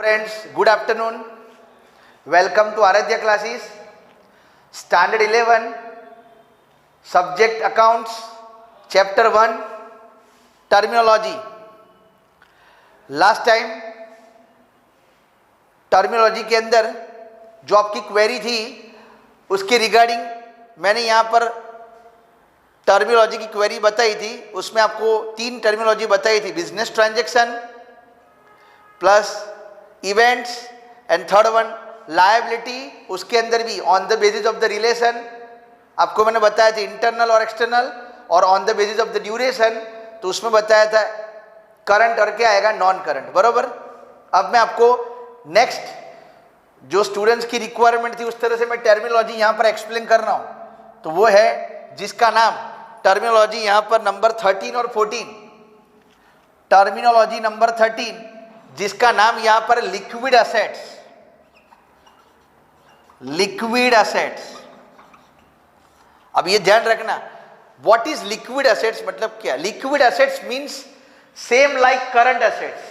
friends, good afternoon. Welcome to Aradhya classes. Standard 11, Subject Accounts, Chapter 1, Terminology. Last time terminology के अंदर जो आपकी query थी उसके रिगार्डिंग मैंने यहाँ पर टर्मिनोलॉजी की क्वेरी बताई थी. उसमें आपको 3 टर्मिनोलॉजी बताई थी, business transaction plus events and third one liability. उसके अंदर भी on the basis of the relation आपको मैंने बताया था, इंटरनल और एक्सटर्नल, और on the basis of the duration तो उसमें बताया था करंट और क्या आएगा, नॉन करंट. बरोबर. अब मैं आपको नेक्स्ट जो स्टूडेंट्स की रिक्वायरमेंट थी उस तरह से मैं टर्मिनोलॉजी यहाँ पर एक्सप्लेन कर रहा हूँ, तो वो है जिसका नाम टर्मिनोलॉजी यहाँ पर नंबर 13 और 14. टर्मिनोलॉजी नंबर 13 जिसका नाम यहाँ पर लिक्विड असेट्स. Liquid assets. अब ये ध्यान रखना, व्हाट इज लिक्विड असेट्स मतलब क्या. Liquid assets means same like current assets.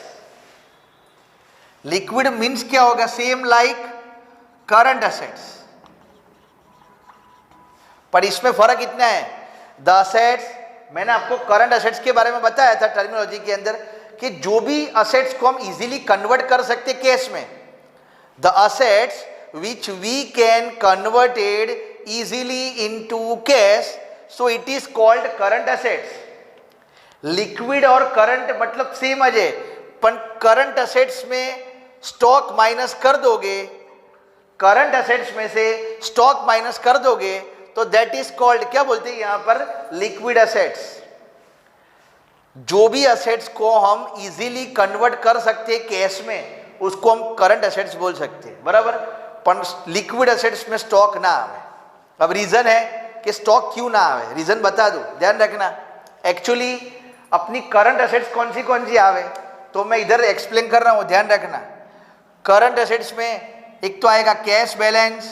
Liquid means क्या होगा, सेम लाइक करंट असेट्स. पर इसमें फर्क इतना है, द असेट्स, मैंने आपको करंट असेट्स के बारे में बताया था टर्मिनोलॉजी के अंदर कि जो भी असेट्स को हम इजीली कन्वर्ट कर सकते कैश में, the assets which we can converted easily into cash, so it is called current assets. Liquid और करंट मतलब सेम है, पर करंट असेट्स में स्टॉक माइनस कर दोगे, करंट असेट्स में से स्टॉक माइनस कर दोगे तो दैट इज कॉल्ड, क्या बोलते हैं यहां पर, लिक्विड असेट्स. जो भी असेट्स को हम इजीली कन्वर्ट कर सकते हैं कैश में उसको हम करंट असेट्स बोल सकते हैं. बराबर. पर लिक्विड असेट्स में स्टॉक ना आवे. अब रीजन है कि स्टॉक क्यों ना आवे, रीजन बता दो, ध्यान रखना. एक्चुअली अपनी करंट असेट्स कौन सी आवे तो मैं इधर एक्सप्लेन कर रहा हूं, ध्यान रखना. करंट असेट्स में एक तो आएगा cash balance,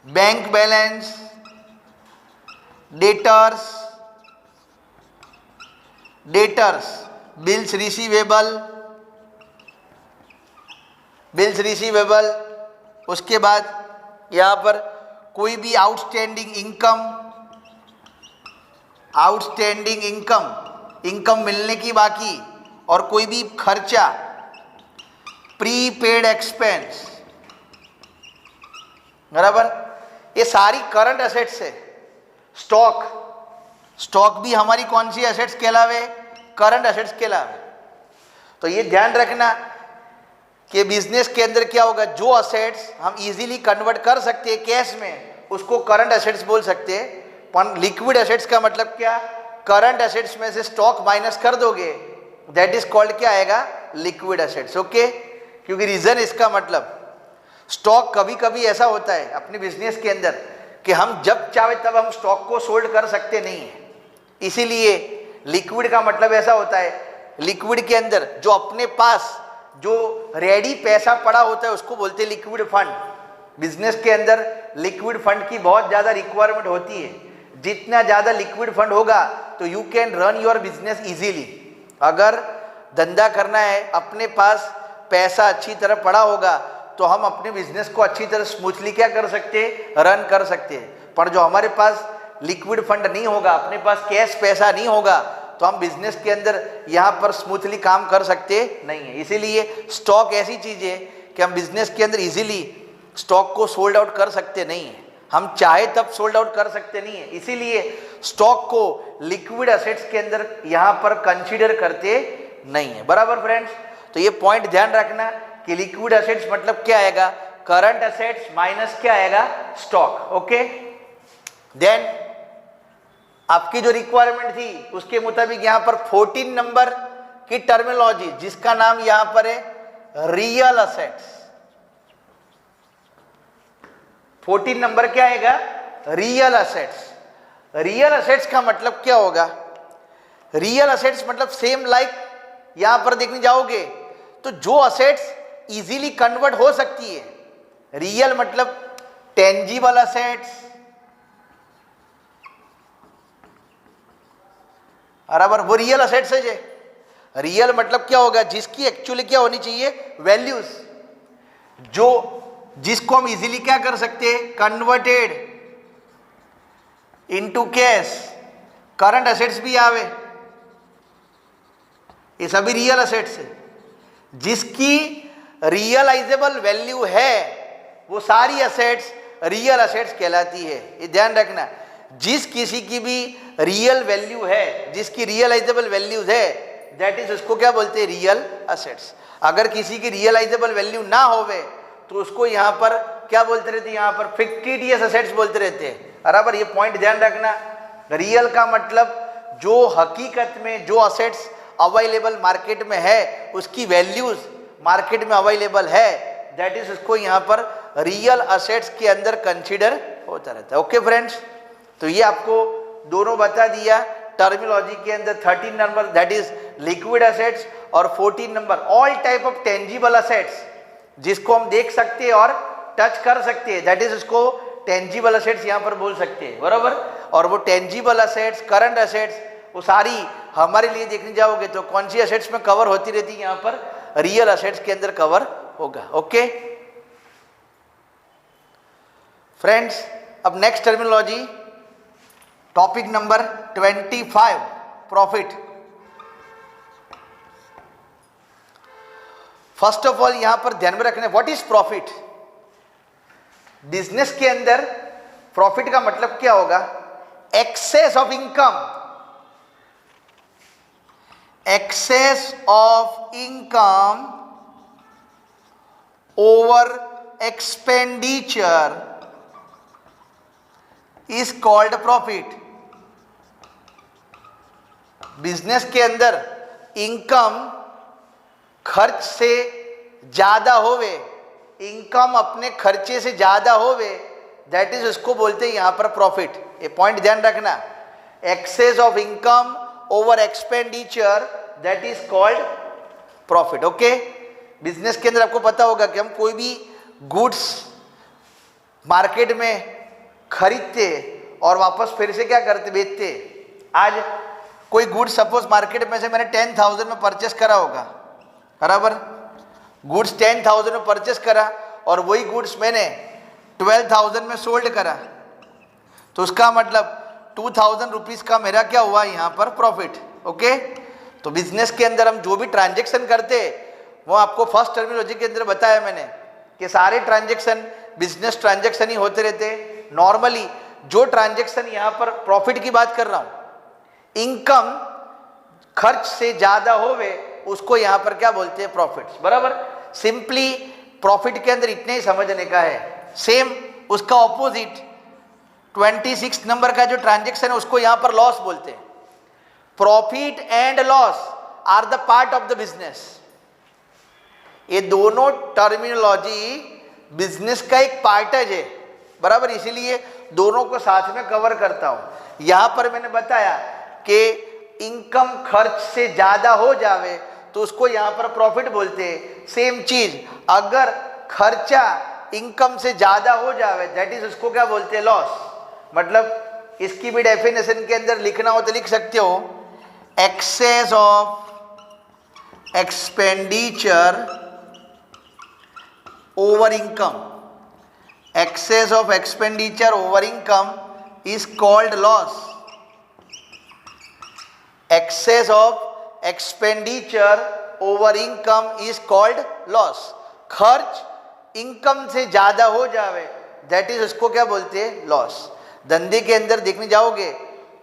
bank balance, debtors, bills receivable, उसके बाद यहां पर कोई भी आउटस्टैंडिंग इनकम मिलने की बाकी, और कोई भी खर्चा, प्रीपेड एक्सपेंस. बराबर. ये सारी करंट असेट्स है. स्टॉक भी हमारी कौन सी असेट्स कहलावे, करंट असेट्स कहलावे. तो ये ध्यान रखना कि बिजनेस के अंदर क्या होगा, जो असेट्स हम इजीली कन्वर्ट कर सकते हैं कैश में उसको करंट असेट्स बोल सकते हैं. पर लिक्विड असेट्स का मतलब क्या, करंट असेट्स में से स्टॉक माइनस कर दोगे, दैट इज कॉल्ड क्या आएगा, लिक्विड असेट्स. ओके. क्योंकि रीजन इसका मतलब स्टॉक कभी कभी ऐसा होता है अपने बिजनेस के अंदर कि हम जब चाहे तब हम स्टॉक को सोल्ड कर सकते नहीं है. इसीलिए लिक्विड का मतलब ऐसा होता है, लिक्विड के अंदर जो अपने पास जो रेडी पैसा पड़ा होता है उसको बोलते हैं लिक्विड फंड. बिजनेस के अंदर लिक्विड फंड की बहुत ज़्यादा रिक्वायरमेंट होती है. जितना ज़्यादा लिक्विड फंड होगा तो you can run your business easily. अगर धंधा करना है, अपने पास पैसा अच्छी तरह पड़ा होगा तो हम अपने बिजनेस को अच्छी तरह स्मूथली क्या कर सकते हैं, रन कर सकते हैं. पर जो हमारे पास लिक्विड फंड नहीं होगा, अपने पास कैश पैसा नहीं होगा, तो हम बिजनेस के अंदर यहाँ पर स्मूथली काम कर सकते नहीं है. इसीलिए स्टॉक ऐसी चीज़ है कि हम बिजनेस के अंदर इजीली स्टॉक को सोल्ड आउट कर सकते नहीं है. हम चाहे तब सोल्ड आउट कर सकते नहीं है. इसीलिए स्टॉक को लिक्विड असेट्स के अंदर यहाँ पर कंसीडर करते नहीं है. बराबर फ्रेंड्स. तो ये पॉइंट ध्यान रखना कि लिक्विड असेट्स मतलब क्या आएगा, करंट असेट्स माइनस क्या आएगा, स्टॉक. ओके. देन आपकी जो रिक्वायरमेंट थी उसके मुताबिक यहां पर 14 नंबर की टर्मिनोलॉजी जिसका नाम यहां पर है रियल असेट्स. 14 नंबर क्या आएगा, रियल असेट्स. रियल असेट्स का मतलब क्या होगा, रियल असेट्स मतलब सेम लाइक यहां पर देखने जाओगे तो जो असेट्स इजीली कन्वर्ट हो सकती है. रियल मतलब टेंजिबल असेट्स, बराबर, वो रियल असेट्स है. रियल मतलब क्या होगा, जिसकी एक्चुअली क्या होनी चाहिए, वैल्यूज, जो जिसको हम इजीली क्या कर सकते हैं, converted into cash. Current assets भी आवे, ये सभी रियल असेट्स है। जिसकी रियलाइजेबल वैल्यू है वो सारी असेट्स रियल असेट्स कहलाती है। ये ध्यान रखना, जिस किसी की भी रियल वैल्यू है, जिसकी रियलाइजेबल वैल्यूज है, दैट इज उसको क्या बोलते हैं, रियल असेट्स। अगर किसी की रियलाइजेबल वैल्यू ना होवे तो उसको यहाँ पर क्या बोलते रहते हैं, यहाँ पर फिक्टिटियस असेट्स बोलते रहते हैं। बराबर, ये पॉइंट ध्यान रखना। रियल का मतलब जो हकीकत में जो असेट्स अवेलेबल मार्केट में है, उसकी वैल्यूज मार्केट में अवेलेबल है, दैट इज उसको यहाँ पर रियल असेट्स के अंदर कंसीडर होता रहता है। ओके फ्रेंड्स, तो ये आपको दोनों बता दिया टर्मिनोलॉजी के अंदर। 13 number that is liquid assets और 14 number all type of tangible assets, जिसको हम देख सकते हैं और टच कर सकते हैं, दैट इज उसको टेंजिबल असेट्स यहाँ पर बोल सकते हैं। बराबर, और वो टेंजिबल असेट्स, करंट असेट्स, वो सारी हमारे लिए देखने जाओगे तो कौन सी असेट्स में कवर होती रहती है, यहाँ पर रियल असेट्स के अंदर कवर होगा। ओके फ्रेंड्स, अब next terminology, topic number 25, profit. First of all यहां पर ध्यान में रखना, व्हाट इज प्रॉफिट। बिजनेस के अंदर प्रॉफिट का मतलब क्या होगा, excess of income, excess of income over expenditure is called profit. Business के अंदर इनकम खर्च से ज्यादा होवे, इनकम अपने खर्चे से ज्यादा होवे, दैट इज उसको बोलते हैं यहां पर प्रॉफिट। ये पॉइंट ध्यान रखना, excess of income over expenditure that is called profit. Okay, business के अंदर आपको पता होगा कि हम कोई भी गुड्स मार्केट में खरीदते और वापस फिर से क्या करते, बेचते। आज कोई गुड्स सपोज मार्केट में से मैंने 10,000 में परचेस करा होगा, बराबर, गुड्स 10,000 में परचेस करा और वही गुड्स मैंने 12,000 में सोल्ड करा, तो उसका मतलब 2,000 रुपीज़ का मेरा क्या हुआ यहाँ पर, प्रॉफिट। ओके, तो बिजनेस के अंदर हम जो भी ट्रांजेक्शन करते वो आपको फर्स्ट टर्मिनोलॉजी के अंदर बताया मैंने कि सारे ट्रांजेक्शन बिजनेस ट्रांजेक्शन ही होते रहते। नॉर्मली जो ट्रांजेक्शन यहाँ पर प्रॉफिट की बात कर रहा हूँ, इनकम खर्च से ज्यादा होवे, उसको यहाँ पर क्या बोलते हैं, प्रॉफिट्स। बराबर, सिंपली प्रॉफिट के अंदर इतने ही समझने का है। सेम उसका ऑपोजिट 26 नंबर का जो ट्रांजेक्शन है उसको यहाँ पर लॉस बोलते हैं। Profit and loss are the part of the business. ये दोनों टर्मिनोलॉजी बिजनेस का एक पार्ट है, बराबर, इसीलिए दोनों को साथ में कवर करता हूं। यहां पर मैंने बताया कि इनकम खर्च से ज्यादा हो जावे तो उसको यहां पर प्रॉफिट बोलते हैं। सेम चीज अगर खर्चा इनकम से ज्यादा हो जावे दैट इज उसको क्या बोलते हैं, लॉस। मतलब इसकी भी डेफिनेशन के अंदर लिखना हो तो लिख सकते हो, excess of expenditure over income, excess of expenditure over income is called loss. Excess of expenditure over income is called loss. खर्च इनकम से ज्यादा हो जावे दैट इज उसको क्या बोलते हैं, लॉस। धंधे के अंदर देखने जाओगे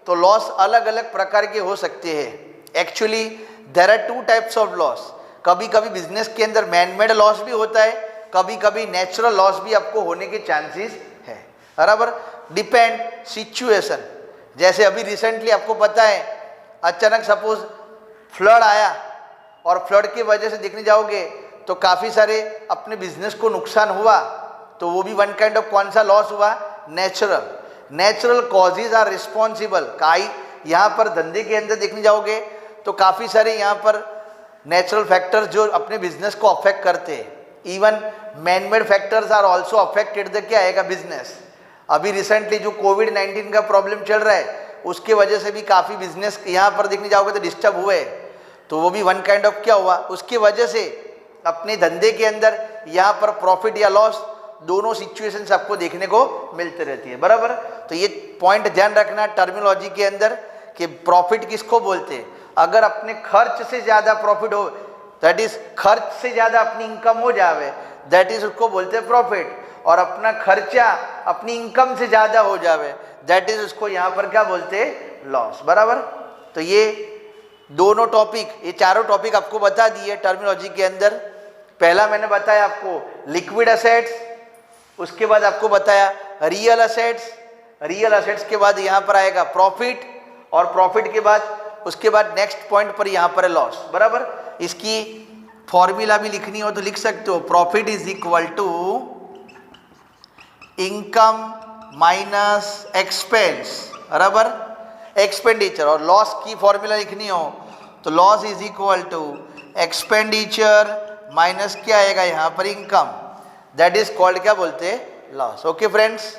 तो लॉस अलग अलग प्रकार के हो सकते हैं। Actually there are 2 types of loss. कभी कभी बिजनेस के अंदर मैन मेड लॉस भी होता है, कभी कभी नेचुरल लॉस भी आपको होने के चांसेस है। बराबर, डिपेंड सिचुएशन। जैसे अभी रिसेंटली आपको पता है अचानक सपोज फ्लड आया और फ्लड की वजह से देखने जाओगे तो काफ़ी सारे अपने बिजनेस को नुकसान हुआ, तो वो भी वन काइंड ऑफ कौन सा लॉस हुआ, natural. Natural causes are responsible. काई यहाँ पर धंधे के अंदर देखने जाओगे तो काफ़ी सारे यहाँ पर नेचुरल फैक्टर्स जो अपने बिजनेस को अफेक्ट करते हैं। Even man-made factors are also affected the क्या आएगा, बिजनेस। अभी रिसेंटली जो कोविड-19 का प्रॉब्लम चल रहा है उसके वजह से भी काफ़ी बिजनेस यहाँ पर देखने जाओगे तो डिस्टर्ब हुए। तो वो भी वन काइंड ऑफ क्या हुआ, उसकी वजह से अपने धंधे के अंदर यहाँ पर प्रॉफिट या लॉस दोनों सिचुएशंस आपको देखने को मिलते रहती है, बराबर। तो ये पॉइंट ध्यान रखना टर्मिनोलॉजी के अंदर कि प्रॉफिट किसको बोलते हैं। अगर अपने खर्च से ज़्यादा प्रॉफिट हो, दैट इज खर्च से ज़्यादा अपनी इनकम हो जावे, दैट इज उसको बोलते हैं प्रॉफिट। और अपना खर्चा अपनी इनकम से ज़्यादा हो जावे, दैट इज उसको यहाँ पर क्या बोलते हैं, लॉस, बराबर। तो ये दोनों टॉपिक, ये चारों टॉपिक आपको बता दिए टर्मिनोलॉजी के अंदर। पहला मैंने बताया आपको लिक्विड असेट्स, उसके बाद आपको बताया रियल असेट्स, रियल असेट्स के बाद यहाँ पर आएगा प्रॉफिट, और प्रॉफिट के बाद उसके बाद नेक्स्ट पॉइंट पर यहाँ पर है लॉस, बराबर। इसकी फॉर्मूला भी लिखनी हो तो लिख सकते हो, profit is equal to income minus expense, बराबर, एक्सपेंडिचर। और लॉस की फॉर्मूला लिखनी हो तो loss is equal to expenditure minus क्या आएगा यहाँ पर इनकम, दैट इज कॉल्ड क्या बोलते हैं, लॉस। Okay friends.